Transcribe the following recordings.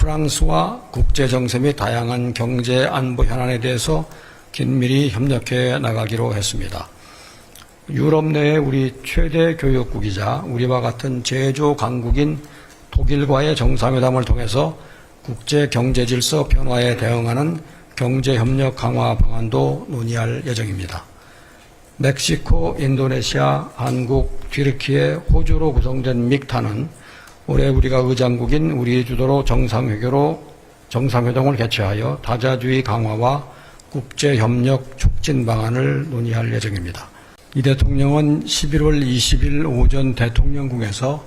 프랑스와 국제정세 및 다양한 경제 안보 현안에 대해서 긴밀히 협력해 나가기로 했습니다. 유럽 내의 우리 최대 교역국이자 우리와 같은 제조 강국인 독일과의 정상회담을 통해서 국제 경제 질서 변화에 대응하는 경제협력 강화 방안도 논의할 예정입니다. 멕시코, 인도네시아, 한국, 튀르키예, 호주로 구성된 믹타는 올해 우리가 의장국인 우리 주도로 정상회동을 개최하여 다자주의 강화와 국제협력 촉진 방안을 논의할 예정입니다. 이 대통령은 11월 20일 오전 대통령궁에서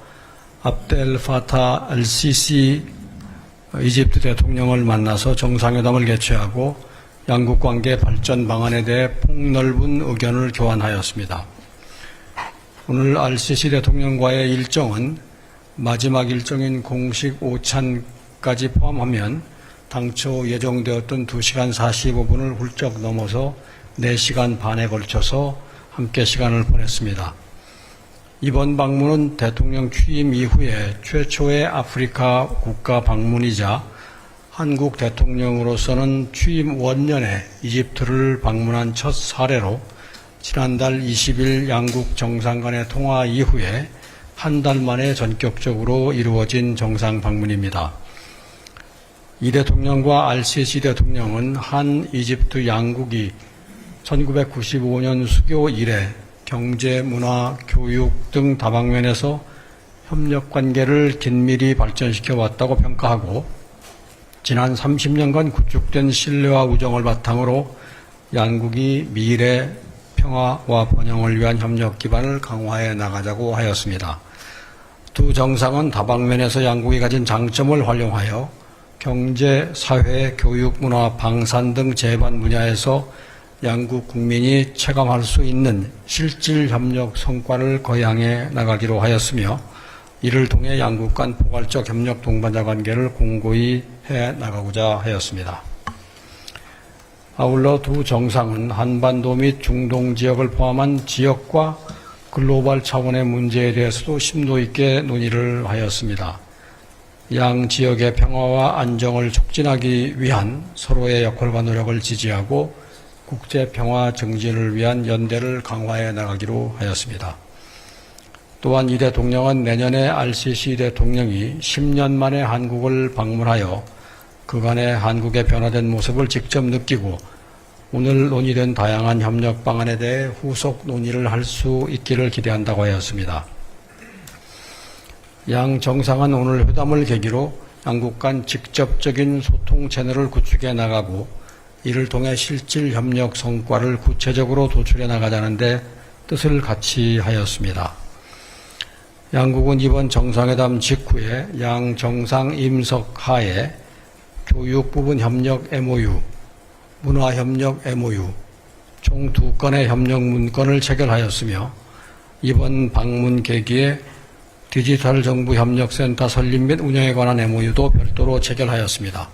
압델 파타 알시시 이집트 대통령을 만나서 정상회담을 개최하고 양국 관계 발전 방안에 대해 폭넓은 의견을 교환하였습니다. 오늘 알시시 대통령과의 일정은 마지막 일정인 공식 오찬까지 포함하면 당초 예정되었던 2시간 45분을 훌쩍 넘어서 4시간 반에 걸쳐서 함께 시간을 보냈습니다. 이번 방문은 대통령 취임 이후에 최초의 아프리카 국가 방문이자 한국 대통령으로서는 취임 원년에 이집트를 방문한 첫 사례로 지난달 20일 양국 정상 간의 통화 이후에 한 달 만에 전격적으로 이루어진 정상 방문입니다. 이 대통령과 알시시 대통령은 한 이집트 양국이 1995년 수교 이래 경제, 문화, 교육 등 다방면에서 협력 관계를 긴밀히 발전시켜 왔다고 평가하고 지난 30년간 구축된 신뢰와 우정을 바탕으로 양국이 미래 평화와 번영을 위한 협력 기반을 강화해 나가자고 하였습니다. 두 정상은 다방면에서 양국이 가진 장점을 활용하여 경제, 사회, 교육, 문화, 방산 등 제반 분야에서 양국 국민이 체감할 수 있는 실질 협력 성과를 거양해 나가기로 하였으며 이를 통해 양국 간 포괄적 협력 동반자 관계를 공고히 해 나가고자 하였습니다. 아울러 두 정상은 한반도 및 중동 지역을 포함한 지역과 글로벌 차원의 문제에 대해서도 심도 있게 논의를 하였습니다. 양 지역의 평화와 안정을 촉진하기 위한 서로의 역할과 노력을 지지하고 국제 평화 증진을 위한 연대를 강화해 나가기로 하였습니다. 또한 이 대통령은 내년에 알시시 대통령이 10년 만에 한국을 방문하여 그간의 한국의 변화된 모습을 직접 느끼고 오늘 논의된 다양한 협력 방안에 대해 후속 논의를 할 수 있기를 기대한다고 하였습니다. 양 정상은 오늘 회담을 계기로 양국 간 직접적인 소통 채널을 구축해 나가고 이를 통해 실질 협력 성과를 구체적으로 도출해 나가자는 데 뜻을 같이 하였습니다. 양국은 이번 정상회담 직후에 양 정상 임석 하에 교육 부분 협력 MOU, 문화협력 MOU, 총 2건의 협력 문건을 체결하였으며 이번 방문 계기에 디지털 정부 협력센터 설립 및 운영에 관한 MOU도 별도로 체결하였습니다.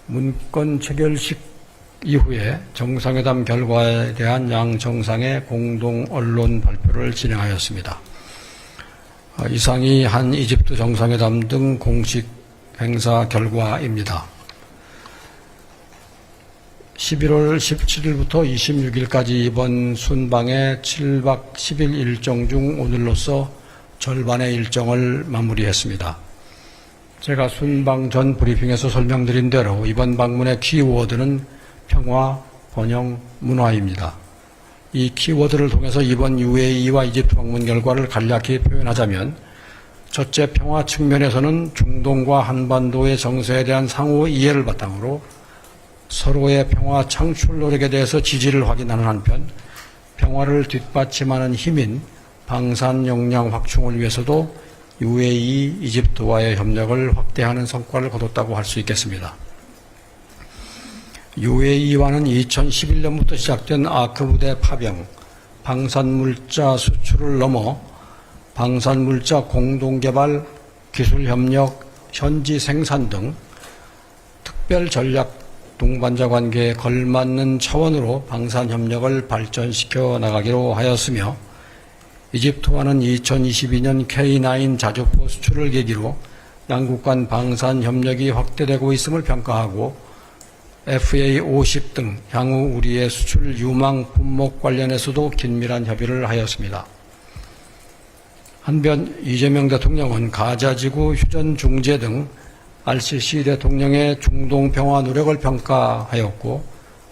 문건 체결식 이후에 정상회담 결과에 대한 양 정상의 공동 언론 발표를 진행하였습니다. 이상이 한 이집트 정상회담 등 공식 행사 결과입니다. 11월 17일부터 26일까지 이번 순방의 7박 10일 일정 중 오늘로서 절반의 일정을 마무리했습니다. 제가 순방 전 브리핑에서 설명드린 대로 이번 방문의 키워드는 평화, 번영, 문화입니다. 이 키워드를 통해서 이번 UAE와 이집트 방문 결과를 간략히 표현하자면 첫째, 평화 측면에서는 중동과 한반도의 정세에 대한 상호 이해를 바탕으로 서로의 평화 창출 노력에 대해서 지지를 확인하는 한편 평화를 뒷받침하는 힘인 방산 역량 확충을 위해서도 UAE, 이집트와의 협력을 확대하는 성과를 거뒀다고 할 수 있겠습니다. UAE와는 2011년부터 시작된 아크 부대 파병, 방산물자 수출을 넘어 방산물자 공동개발, 기술협력, 현지 생산 등 특별 전략 동반자 관계에 걸맞는 차원으로 방산협력을 발전시켜 나가기로 하였으며 이집트와는 2022년 K9 자주포 수출을 계기로 양국 간 방산 협력이 확대되고 있음을 평가하고 FA50 등 향후 우리의 수출 유망 품목 관련해서도 긴밀한 협의를 하였습니다. 한편 이재명 대통령은 가자지구 휴전 중재 등 RCC 대통령의 중동 평화 노력을 평가하였고,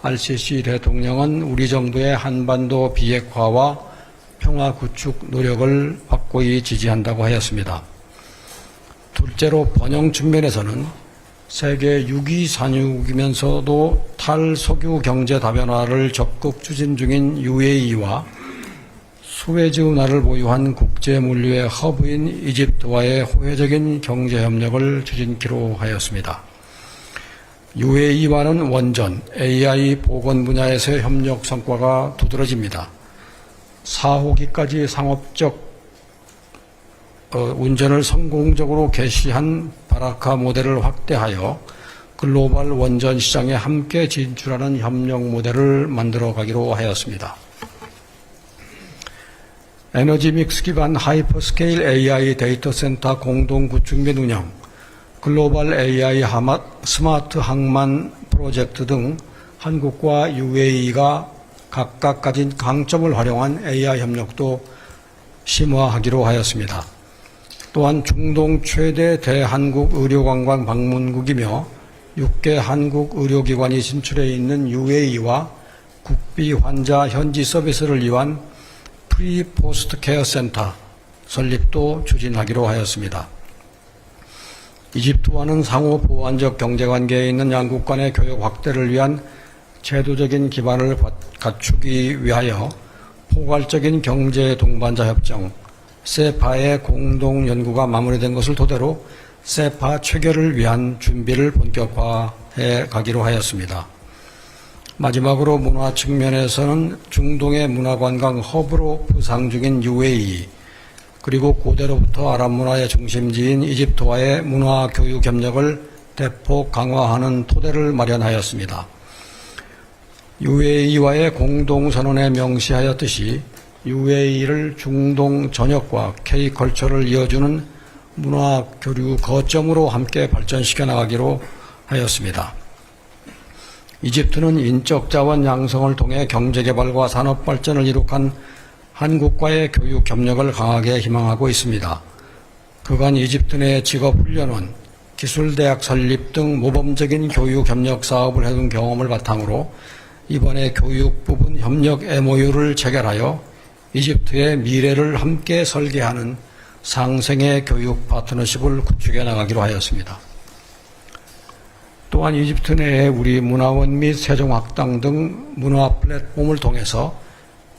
RCC 대통령은 우리 정부의 한반도 비핵화와 평화 구축 노력을 확고히 지지한다고 하였습니다. 둘째로 번영 측면에서는 세계 6위 산유국이면서도 탈석유 경제 다변화를 적극 추진 중인 UAE와 수에즈 운하를 보유한 국제 물류의 허브인 이집트와의 호혜적인 경제 협력을 추진키로 하였습니다. UAE와는 원전, AI 보건 분야에서의 협력 성과가 두드러집니다. 4호기까지 상업적 운전을 성공적으로 개시한 바라카 모델을 확대하여 글로벌 원전 시장에 함께 진출하는 협력 모델을 만들어 가기로 하였습니다. 에너지 믹스 기반 하이퍼스케일 AI 데이터 센터 공동 구축 및 운영, 글로벌 AI 스마트 항만 프로젝트 등 한국과 UAE가 각각 가진 강점을 활용한 AI 협력도 심화하기로 하였습니다. 또한 중동 최대 대한국 의료관광 방문국이며 6개 한국 의료기관이 진출해 있는 UAE와 국비 환자 현지 서비스를 위한 프리 포스트 케어 센터 설립도 추진하기로 하였습니다. 이집트와는 상호 보완적 경제관계에 있는 양국 간의 교역 확대를 위한 제도적인 기반을 갖추기 위하여 포괄적인 경제 동반자 협정 세파의 공동 연구가 마무리된 것을 토대로 세파 체결을 위한 준비를 본격화해 가기로 하였습니다. 마지막으로 문화 측면에서는 중동의 문화관광 허브로 부상 중인 UAE, 그리고 고대로부터 아랍 문화의 중심지인 이집트와의 문화 교육 협력을 대폭 강화하는 토대를 마련하였습니다. UAE와의 공동선언에 명시하였듯이 UAE를 중동 전역과 K컬처를 이어주는 문화 교류 거점으로 함께 발전시켜 나가기로 하였습니다. 이집트는 인적 자원 양성을 통해 경제개발과 산업발전을 이룩한 한국과의 교육 협력을 강하게 희망하고 있습니다. 그간 이집트 내 직업훈련원, 기술대학 설립 등 모범적인 교육 협력 사업을 해둔 경험을 바탕으로 이번에 교육 부분 협력 MOU를 체결하여 이집트의 미래를 함께 설계하는 상생의 교육 파트너십을 구축해 나가기로 하였습니다. 또한 이집트 내에 우리 문화원 및 세종학당 등 문화 플랫폼을 통해서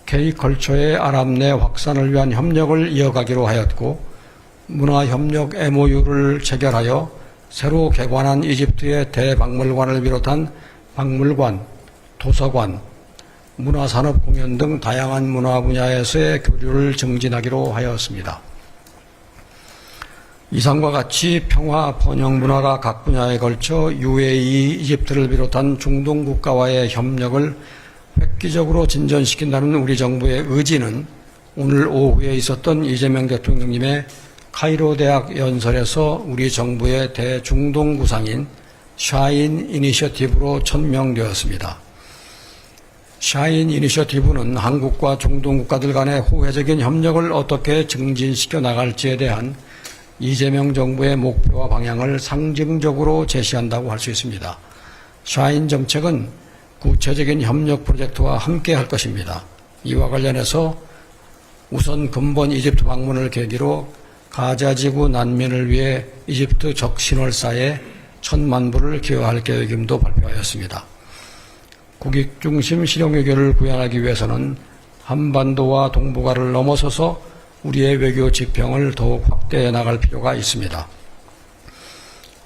K컬처의 아랍 내 확산을 위한 협력을 이어가기로 하였고, 문화협력 MOU를 체결하여 새로 개관한 이집트의 대박물관을 비롯한 박물관, 도서관, 문화산업 공연 등 다양한 문화 분야에서의 교류를 증진하기로 하였습니다. 이상과 같이 평화, 번영 문화가 각 분야에 걸쳐 UAE, 이집트를 비롯한 중동 국가와의 협력을 획기적으로 진전시킨다는 우리 정부의 의지는 오늘 오후에 있었던 이재명 대통령님의 카이로 대학 연설에서 우리 정부의 대중동 구상인 샤인 이니셔티브로 천명되었습니다. 샤인 이니셔티브는 한국과 중동 국가들 간의 호혜적인 협력을 어떻게 증진시켜 나갈지에 대한 이재명 정부의 목표와 방향을 상징적으로 제시한다고 할 수 있습니다. 샤인 정책은 구체적인 협력 프로젝트와 함께 할 것입니다. 이와 관련해서 우선 근본 이집트 방문을 계기로 가자지구 난민을 위해 이집트 적신월사에 1,000만 불을 기여할 계획임도 발표하였습니다. 국익중심 실용외교를 구현하기 위해서는 한반도와 동북아를 넘어서서 우리의 외교 지평을 더욱 확대해 나갈 필요가 있습니다.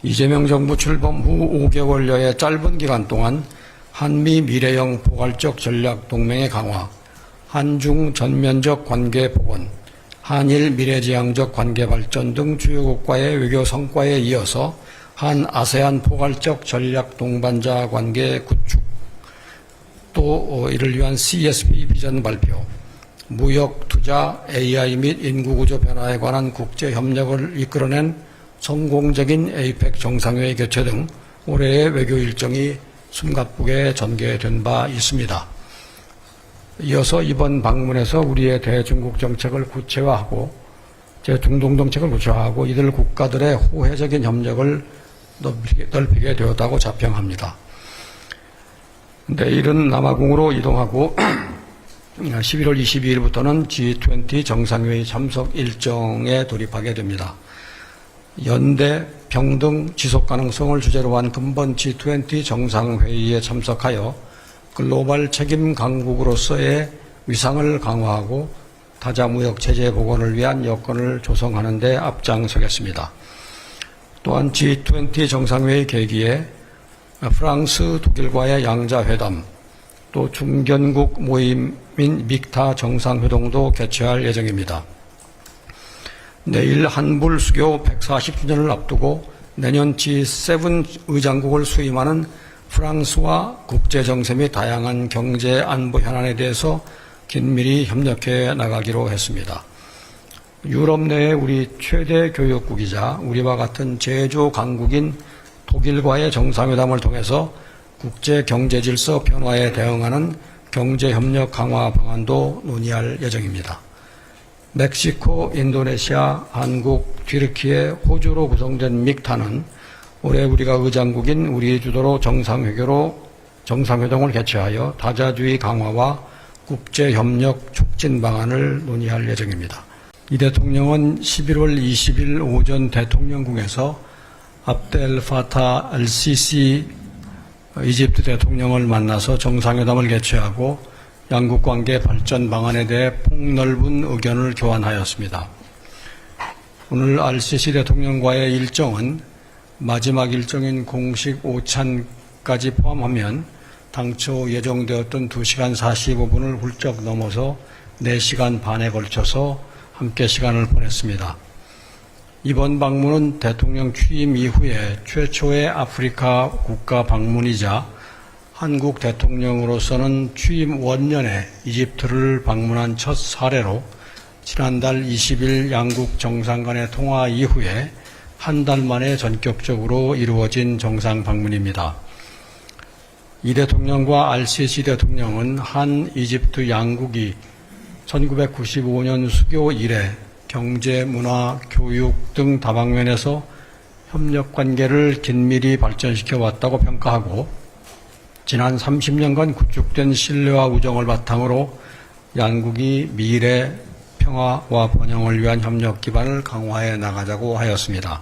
이재명 정부 출범 후 5개월여의 짧은 기간 동안 한미 미래형 포괄적 전략 동맹의 강화, 한중 전면적 관계 복원, 한일 미래지향적 관계 발전 등 주요국과의 외교 성과에 이어서 한 아세안 포괄적 전략 동반자 관계 구축, 또 이를 위한 CSP 비전 발표, 무역, 투자, AI 및 인구구조 변화에 관한 국제협력을 이끌어낸 성공적인 에이펙 정상회의 개최 등 올해의 외교 일정이 숨가쁘게 전개된 바 있습니다. 이어서 이번 방문에서 우리의 대중국 정책을 구체화하고 제중동 정책을 구체화하고 이들 국가들의 호혜적인 협력을 넓히게 되었다고 자평합니다. 내일은 남아공으로 이동하고 11월 22일부터는 G20 정상회의 참석 일정에 돌입하게 됩니다. 연대, 평등, 지속가능성을 주제로 한 근본 G20 정상회의에 참석하여 글로벌 책임 강국으로서의 위상을 강화하고 타자무역 체제 복원을 위한 여건을 조성하는 데 앞장서겠습니다. 또한 G20 정상회의 계기에 프랑스, 독일과의 양자회담, 또 중견국 모임인 믹타 정상회동도 개최할 예정입니다. 내일 한불수교 140주년을 앞두고 내년 G7 의장국을 수임하는 프랑스와 국제정세 및 다양한 경제 안보 현안에 대해서 긴밀히 협력해 나가기로 했습니다. 유럽 내의 우리 최대 교역국이자 우리와 같은 제조 강국인 독일과의 정상회담을 통해서 국제 경제 질서 변화에 대응하는 경제협력 강화 방안도 논의할 예정입니다. 멕시코, 인도네시아, 한국, 튀르키예, 호주로 구성된 믹타는 올해 우리가 의장국인 우리 주도로 정상회동을 개최하여 다자주의 강화와 국제협력 촉진 방안을 논의할 예정입니다. 이 대통령은 11월 20일 오전 대통령궁에서 압델 파타 알시시 이집트 대통령을 만나서 정상회담을 개최하고 양국 관계 발전 방안에 대해 폭넓은 의견을 교환하였습니다. 오늘 알시시 대통령과의 일정은 마지막 일정인 공식 오찬까지 포함하면 당초 예정되었던 2시간 45분을 훌쩍 넘어서 4시간 반에 걸쳐서 함께 시간을 보냈습니다. 이번 방문은 대통령 취임 이후에 최초의 아프리카 국가 방문이자 한국 대통령으로서는 취임 원년에 이집트를 방문한 첫 사례로 지난달 20일 양국 정상 간의 통화 이후에 한 달 만에 전격적으로 이루어진 정상 방문입니다. 이 대통령과 알시시 대통령은 한 이집트 양국이 1995년 수교 이래 경제, 문화, 교육 등 다방면에서 협력 관계를 긴밀히 발전시켜 왔다고 평가하고 지난 30년간 구축된 신뢰와 우정을 바탕으로 양국이 미래 평화와 번영을 위한 협력 기반을 강화해 나가자고 하였습니다.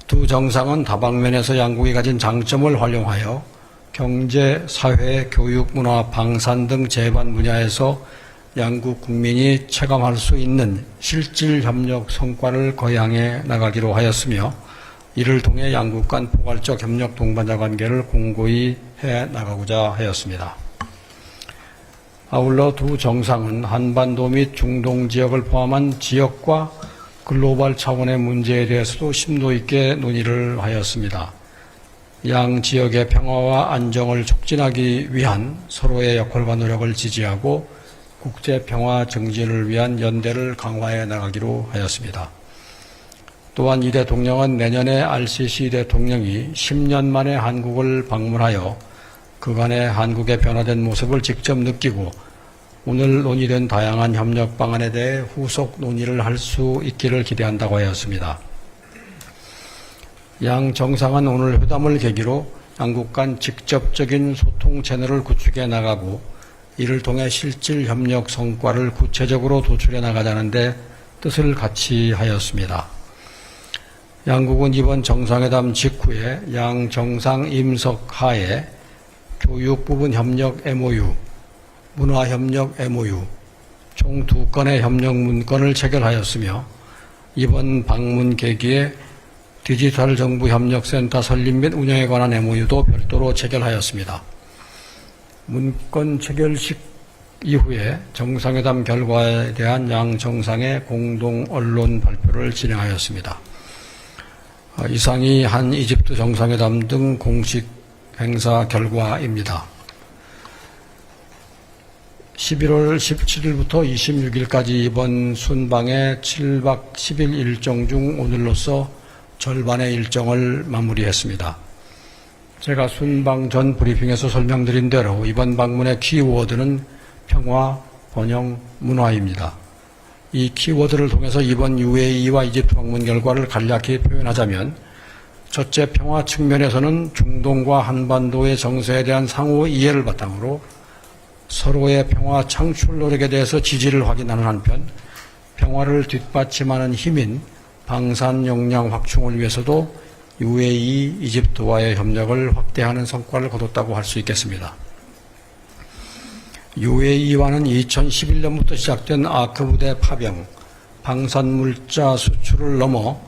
두 정상은 다방면에서 양국이 가진 장점을 활용하여 경제, 사회, 교육, 문화, 방산 등 제반 분야에서 양국 국민이 체감할 수 있는 실질 협력 성과를 거양해 나가기로 하였으며 이를 통해 양국 간 포괄적 협력 동반자 관계를 공고히 해 나가고자 하였습니다. 아울러 두 정상은 한반도 및 중동 지역을 포함한 지역과 글로벌 차원의 문제에 대해서도 심도 있게 논의를 하였습니다. 양 지역의 평화와 안정을 촉진하기 위한 서로의 역할과 노력을 지지하고 국제 평화 증진을 위한 연대를 강화해 나가기로 하였습니다. 또한 이 대통령은 내년에 알시시 대통령이 10년 만에 한국을 방문하여 그간의 한국의 변화된 모습을 직접 느끼고 오늘 논의된 다양한 협력 방안에 대해 후속 논의를 할 수 있기를 기대한다고 하였습니다. 양 정상은 오늘 회담을 계기로 양국 간 직접적인 소통 채널을 구축해 나가고 이를 통해 실질 협력 성과를 구체적으로 도출해 나가자는 데 뜻을 같이 하였습니다. 양국은 이번 정상회담 직후에 양 정상 임석 하에 교육 부분 협력 MOU, 문화협력 MOU, 총 2건의 협력 문건을 체결하였으며 이번 방문 계기에 디지털 정부 협력센터 설립 및 운영에 관한 MOU도 별도로 체결하였습니다. 문건 체결식 이후에 정상회담 결과에 대한 양 정상의 공동 언론 발표를 진행하였습니다. 이상이 한 이집트 정상회담 등 공식 행사 결과입니다. 11월 17일부터 26일까지 이번 순방의 7박 10일 일정 중 오늘로서 절반의 일정을 마무리했습니다. 제가 순방 전 브리핑에서 설명드린 대로 이번 방문의 키워드는 평화, 번영, 문화입니다. 이 키워드를 통해서 이번 UAE와 이집트 방문 결과를 간략히 표현하자면, 첫째, 평화 측면에서는 중동과 한반도의 정세에 대한 상호 이해를 바탕으로 서로의 평화 창출 노력에 대해서 지지를 확인하는 한편, 평화를 뒷받침하는 힘인 방산 역량 확충을 위해서도 UAE, 이집트와의 협력을 확대하는 성과를 거뒀다고 할 수 있겠습니다. UAE와는 2011년부터 시작된 아크 부대 파병, 방산물자 수출을 넘어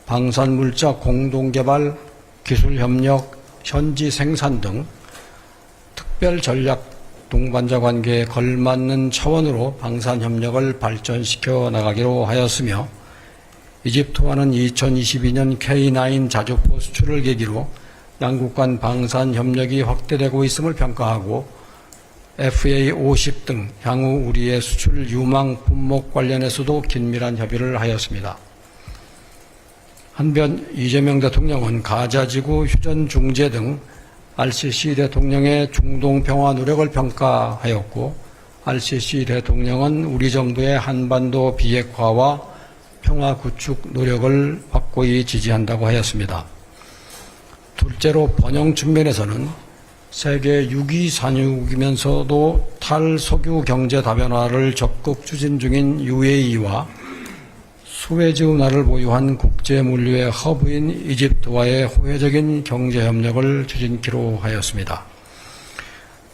방산물자 공동개발, 기술협력, 현지 생산 등 특별 전략 동반자 관계에 걸맞는 차원으로 방산협력을 발전시켜 나가기로 하였으며, 이집트와는 2022년 K9 자주포 수출을 계기로 양국 간 방산협력이 확대되고 있음을 평가하고 FA50 등 향후 우리의 수출 유망 품목 관련해서도 긴밀한 협의를 하였습니다. 한편 이재명 대통령은 가자지구 휴전 중재 등 RCC 대통령의 중동 평화 노력을 평가하였고, RCC 대통령은 우리 정부의 한반도 비핵화와 평화 구축 노력을 확고히 지지한다고 하였습니다. 둘째로 번영 측면에서는 세계 6위 산유국이면서도 탈석유 경제 다변화를 적극 추진 중인 UAE와 수에즈 운하를 보유한 국제 물류의 허브인 이집트와의 호혜적인 경제 협력을 추진키로 하였습니다.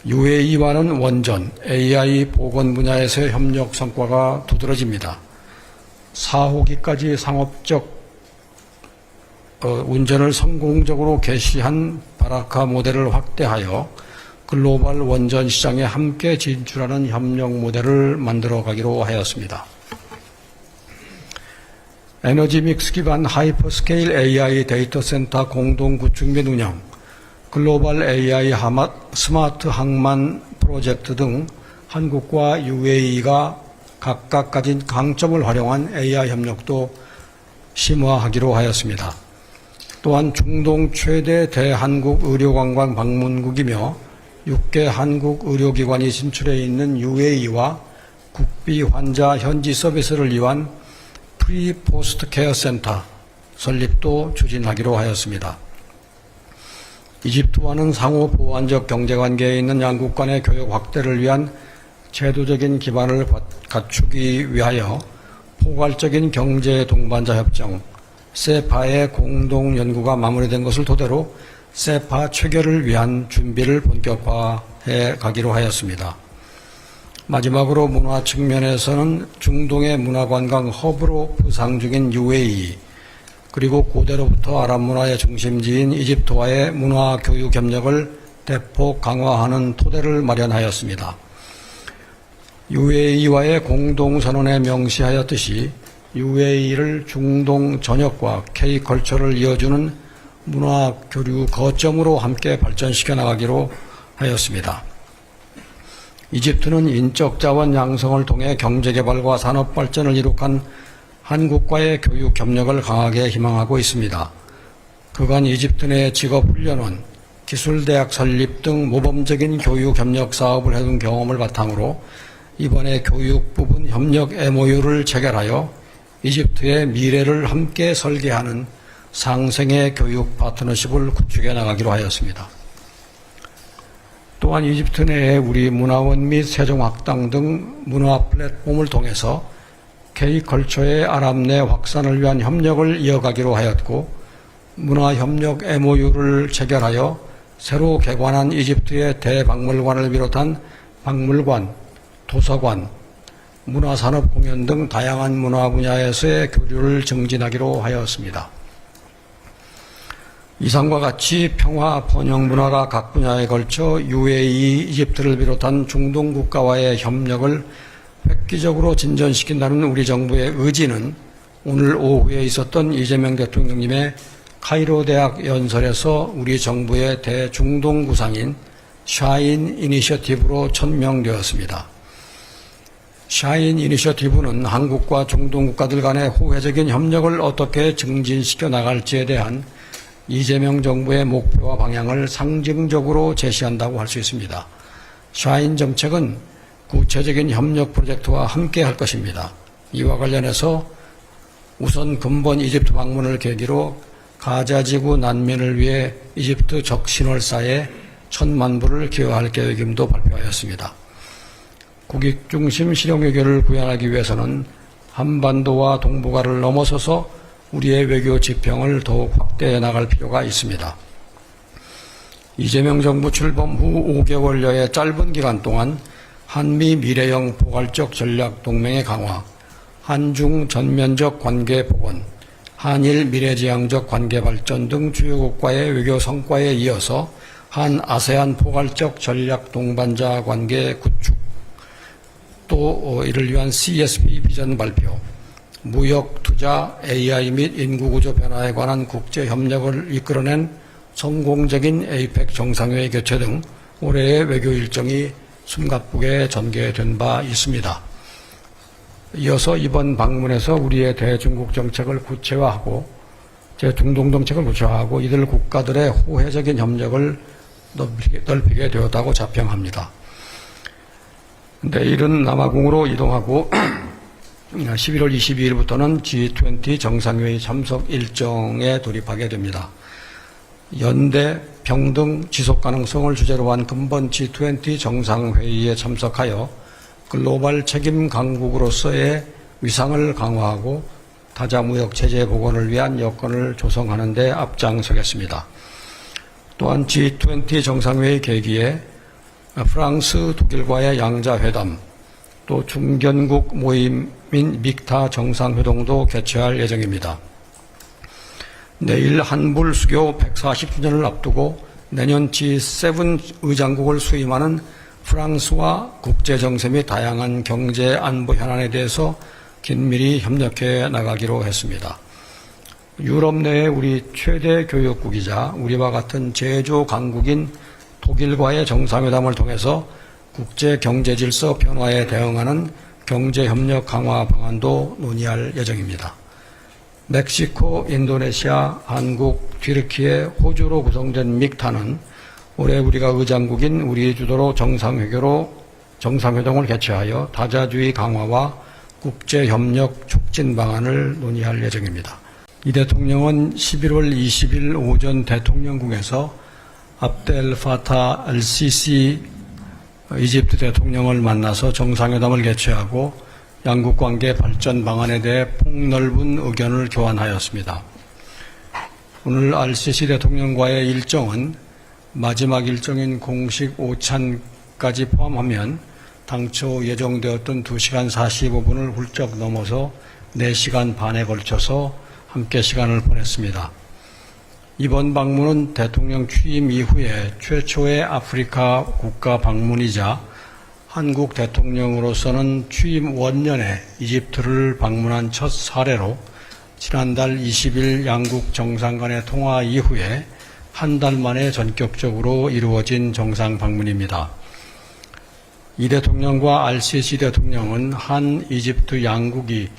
UAE와는 원전, AI 보건 분야에서의 협력 성과가 두드러집니다. 4호기까지 상업적 운전을 성공적으로 개시한 바라카 모델을 확대하여 글로벌 원전 시장에 함께 진출하는 협력 모델을 만들어 가기로 하였습니다. 에너지 믹스 기반 하이퍼스케일 AI 데이터 센터 공동 구축 및 운영, 글로벌 AI 스마트 항만 프로젝트 등 한국과 UAE가 각각 가진 강점을 활용한 AI 협력도 심화하기로 하였습니다. 또한 중동 최대 대한국 의료관광 방문국이며 6개 한국 의료기관이 진출해 있는 UAE와 국비 환자 현지 서비스를 위한 프리 포스트 케어 센터 설립도 추진하기로 하였습니다. 이집트와는 상호 보완적 경제관계에 있는 양국 간의 교역 확대를 위한 제도적인 기반을 갖추기 위하여 포괄적인 경제 동반자 협정 세파의 공동 연구가 마무리된 것을 토대로 세파 체결을 위한 준비를 본격화해 가기로 하였습니다. 마지막으로 문화 측면에서는 중동의 문화관광 허브로 부상 중인 UAE, 그리고 고대로부터 아랍 문화의 중심지인 이집트와의 문화 교육 협력을 대폭 강화하는 토대를 마련하였습니다. UAE와의 공동선언에 명시하였듯이 UAE를 중동 전역과 K컬처를 이어주는 문화 교류 거점으로 함께 발전시켜 나가기로 하였습니다. 이집트는 인적 자원 양성을 통해 경제개발과 산업발전을 이룩한 한국과의 교육 협력을 강하게 희망하고 있습니다. 그간 이집트 내 직업훈련원, 기술대학 설립 등 모범적인 교육 협력 사업을 해둔 경험을 바탕으로 이번에 교육 부분 협력 MOU를 체결하여 이집트의 미래를 함께 설계하는 상생의 교육 파트너십을 구축해 나가기로 하였습니다. 또한 이집트 내에 우리 문화원 및 세종학당 등 문화 플랫폼을 통해서 K컬처의 아랍 내 확산을 위한 협력을 이어가기로 하였고, 문화협력 MOU를 체결하여 새로 개관한 이집트의 대박물관을 비롯한 박물관, 도서관, 문화산업공연 등 다양한 문화 분야에서의 교류를 증진하기로 하였습니다. 이상과 같이 평화, 번영, 문화가 각 분야에 걸쳐 UAE, 이집트를 비롯한 중동 국가와의 협력을 획기적으로 진전시킨다는 우리 정부의 의지는 오늘 오후에 있었던 이재명 대통령님의 카이로 대학 연설에서 우리 정부의 대중동 구상인 샤인 이니셔티브로 천명되었습니다. 샤인 이니셔티브는 한국과 중동 국가들 간의 호혜적인 협력을 어떻게 증진시켜 나갈지에 대한 이재명 정부의 목표와 방향을 상징적으로 제시한다고 할 수 있습니다. 샤인 정책은 구체적인 협력 프로젝트와 함께 할 것입니다. 이와 관련해서 우선 근본 이집트 방문을 계기로 가자지구 난민을 위해 이집트 적신월사에 1,000만 불을 기여할 계획임도 발표하였습니다. 국익 중심 실용 외교를 구현하기 위해서는 한반도와 동북아를 넘어서서 우리의 외교 지평을 더욱 확대해 나갈 필요가 있습니다. 이재명 정부 출범 후 5개월여의 짧은 기간 동안 한미 미래형 포괄적 전략 동맹의 강화, 한중 전면적 관계 복원, 한일 미래지향적 관계 발전 등 주요국과의 외교 성과에 이어서 한 아세안 포괄적 전략 동반자 관계 구축, 또 이를 위한 CSP 비전 발표, 무역, 투자, AI 및 인구구조 변화에 관한 국제협력을 이끌어낸 성공적인 APEC 정상회의 개최 등 올해의 외교 일정이 숨가쁘게 전개된 바 있습니다. 이어서 이번 방문에서 우리의 대중국 정책을 구체화하고 제중동 정책을 구체화하고 이들 국가들의 호혜적인 협력을 넓히게 되었다고 자평합니다. 내일은 남아공으로 이동하고 11월 22일부터는 G20 정상회의 참석 일정에 돌입하게 됩니다. 연대, 평등, 지속가능성을 주제로 한 근본 G20 정상회의에 참석하여 글로벌 책임 강국으로서의 위상을 강화하고 다자무역 체제 복원을 위한 여건을 조성하는 데 앞장서겠습니다. 또한 G20 정상회의 계기에 프랑스, 독일과의 양자회담, 또 중견국 모임인 믹타 정상회동도 개최할 예정입니다. 내일 한불 수교 140주년을 앞두고 내년 G7 의장국을 수임하는 프랑스와 국제정세 및 다양한 경제 안보 현안에 대해서 긴밀히 협력해 나가기로 했습니다. 유럽 내의 우리 최대 교역국이자 우리와 같은 제조 강국인 독일과의 정상회담을 통해서 국제 경제 질서 변화에 대응하는 경제협력 강화 방안도 논의할 예정입니다. 멕시코, 인도네시아, 한국, 튀르키예, 호주로 구성된 믹타는 올해 우리가 의장국인 우리 주도로 정상회동을 개최하여 다자주의 강화와 국제협력 촉진 방안을 논의할 예정입니다. 이 대통령은 11월 20일 오전 대통령궁에서 압델 파타 알시시 이집트 대통령을 만나서 정상회담을 개최하고 양국 관계 발전 방안에 대해 폭넓은 의견을 교환하였습니다. 오늘 알시시 대통령과의 일정은 마지막 일정인 공식 오찬까지 포함하면 당초 예정되었던 2시간 45분을 훌쩍 넘어서 4시간 반에 걸쳐서 함께 시간을 보냈습니다. 이번 방문은 대통령 취임 이후에 최초의 아프리카 국가 방문이자 한국 대통령으로서는 취임 원년에 이집트를 방문한 첫 사례로 지난달 20일 양국 정상 간의 통화 이후에 한 달 만에 전격적으로 이루어진 정상 방문입니다. 이 대통령과 알시시 대통령은 한 이집트 양국이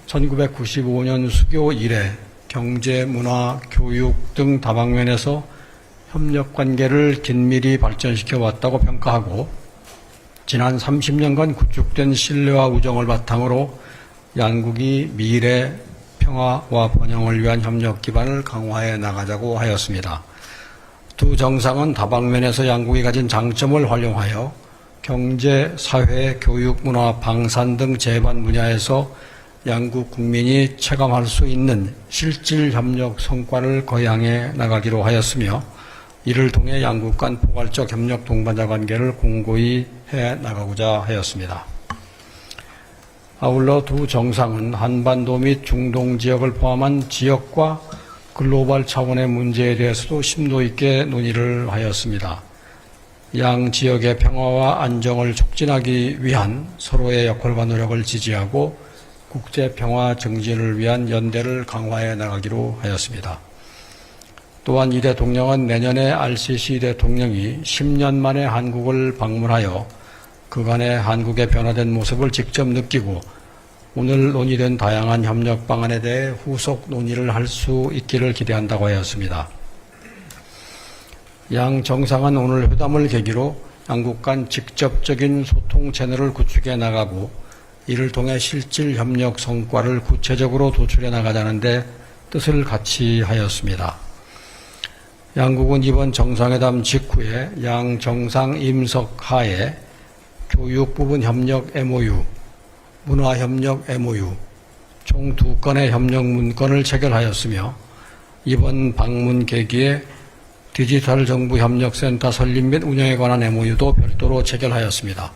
1995년 수교 이래 경제, 문화, 교육 등 다방면에서 협력 관계를 긴밀히 발전시켜 왔다고 평가하고 지난 30년간 구축된 신뢰와 우정을 바탕으로 양국이 미래, 평화와 번영을 위한 협력 기반을 강화해 나가자고 하였습니다. 두 정상은 다방면에서 양국이 가진 장점을 활용하여 경제, 사회, 교육, 문화, 방산 등 제반 분야에서 양국 국민이 체감할 수 있는 실질 협력 성과를 거양해 나가기로 하였으며 이를 통해 양국 간 포괄적 협력 동반자 관계를 공고히 해 나가고자 하였습니다. 아울러 두 정상은 한반도 및 중동 지역을 포함한 지역과 글로벌 차원의 문제에 대해서도 심도 있게 논의를 하였습니다. 양 지역의 평화와 안정을 촉진하기 위한 서로의 역할과 노력을 지지하고 국제 평화 증진을 위한 연대를 강화해 나가기로 하였습니다. 또한 이 대통령은 내년에 알시시 대통령이 10년 만에 한국을 방문하여 그간의 한국의 변화된 모습을 직접 느끼고 오늘 논의된 다양한 협력 방안에 대해 후속 논의를 할 수 있기를 기대한다고 하였습니다. 양 정상은 오늘 회담을 계기로 양국 간 직접적인 소통 채널을 구축해 나가고 이를 통해 실질 협력 성과를 구체적으로 도출해 나가자는 데 뜻을 같이 하였습니다. 양국은 이번 정상회담 직후에 양 정상 임석 하에 교육 부분 협력 MOU, 문화협력 MOU, 총 2건의 협력 문건을 체결하였으며 이번 방문 계기에 디지털 정부 협력센터 설립 및 운영에 관한 MOU도 별도로 체결하였습니다.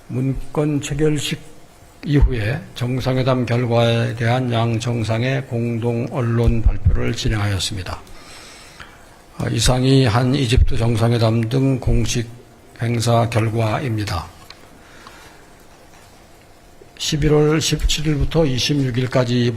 문건 체결식 이후에 정상회담 결과에 대한 양 정상의 공동 언론 발표를 진행하였습니다. 이상이 한 이집트 정상회담 등 공식 행사 결과입니다. 11월 17일부터 26일까지